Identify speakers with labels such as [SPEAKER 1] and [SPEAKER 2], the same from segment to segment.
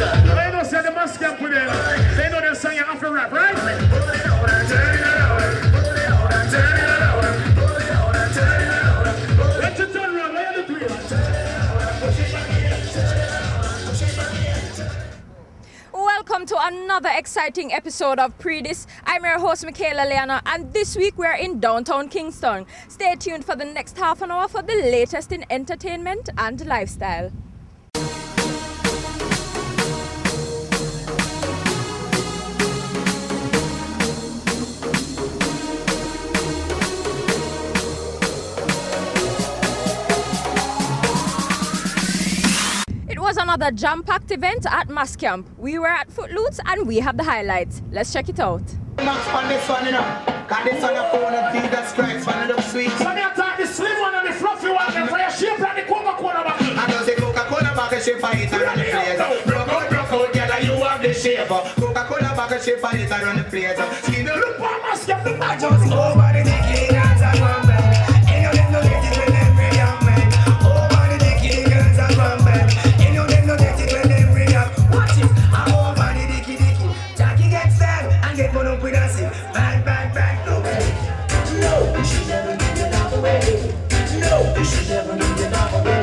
[SPEAKER 1] They know say the mask camp with them. They know they sing after rap, right? Let you turn around, let you do it.
[SPEAKER 2] Welcome to another exciting episode of Pree Dis. I'm your host Michaela Leeanna, and this week we're in Downtown Kingston. Stay tuned for the next half an hour for the latest in entertainment and lifestyle. It was another jam-packed event at Mass Camp. We were at Footloose and we have the highlights. Let's check it out.
[SPEAKER 3] Max on this one, you know. Cause this one up on the feed that strikes one of the sweet.
[SPEAKER 1] So me attack the slim one and the fluffy one and for your shape like the Coca-Cola bottle.
[SPEAKER 3] I don't say Coca-Cola bottle shape for it around the place. Broke out, girl, you have the shape. Coca-Cola bottle shape for it around the place. Skin the look for Mass Camp, the match. Just over the dicky girls and one man. Ain't no them no get it when every young man. Over the dicky girls and one man. Ain't no them no get it when every young. Watch it, I'm over the dicky. Jackie gets sad and get one up with us. Bang, bang, bang, no. No, you should never give your love away. No, you should never give your love away.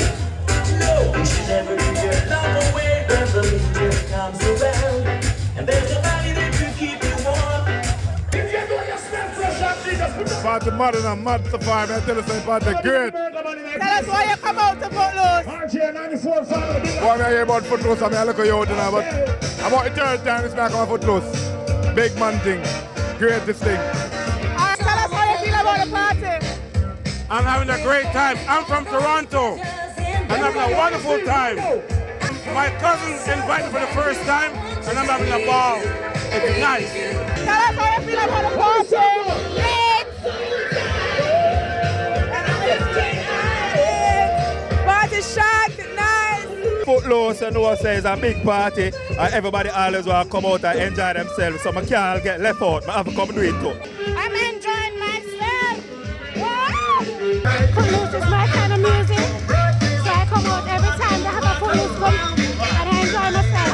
[SPEAKER 3] No, you should never give your love away. When the winter comes around, and there's nobody that can keep you warm. If you know you smell fresh and Jesus,
[SPEAKER 4] about the mud and I'm mud to fire, man. Tell us about the good.
[SPEAKER 5] Tell us why you come out to Footloose.
[SPEAKER 1] RJ94 family.
[SPEAKER 4] Why me hear about Footloose? I mean, I look at you tonight, but about the third time it's back on Footloose. Big man thing. Greatest thing.
[SPEAKER 5] Tell us how you feel about the party.
[SPEAKER 4] I'm having a great time. I'm from Toronto. I'm having a wonderful time. My cousin invited me for the first time, and I'm having a ball. It's nice.
[SPEAKER 5] Tell us how you feel about the party. Party shot, nice.
[SPEAKER 6] Footloose, you know what I say, is a big party. Everybody always want to come out and enjoy themselves, so I can't get left out. I have to come do it too.
[SPEAKER 5] I'm enjoying myself. Wow. Footloose is my kind of music, so I come out every time they have a Footloose come, and I enjoy myself.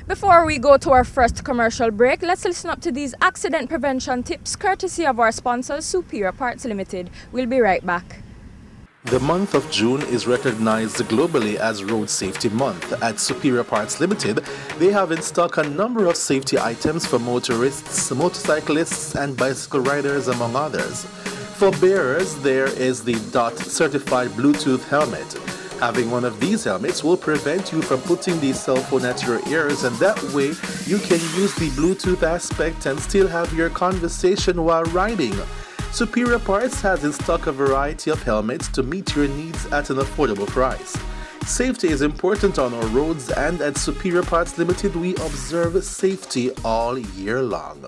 [SPEAKER 2] Before we go to our first commercial break, let's listen up to these accident prevention tips courtesy of our sponsor, Superior Parts Limited. We'll be right back.
[SPEAKER 7] The month of June is recognized globally as Road Safety Month. At Superior Parts Limited, they have in stock a number of safety items for motorists, motorcyclists, and bicycle riders, among others. For bearers, there is the DOT certified Bluetooth helmet. Having one of these helmets will prevent you from putting the cell phone at your ears, and that way you can use the Bluetooth aspect and still have your conversation while riding. Superior Parts has in stock a variety of helmets to meet your needs at an affordable price. Safety is important on our roads, and at Superior Parts Limited we observe safety all year long.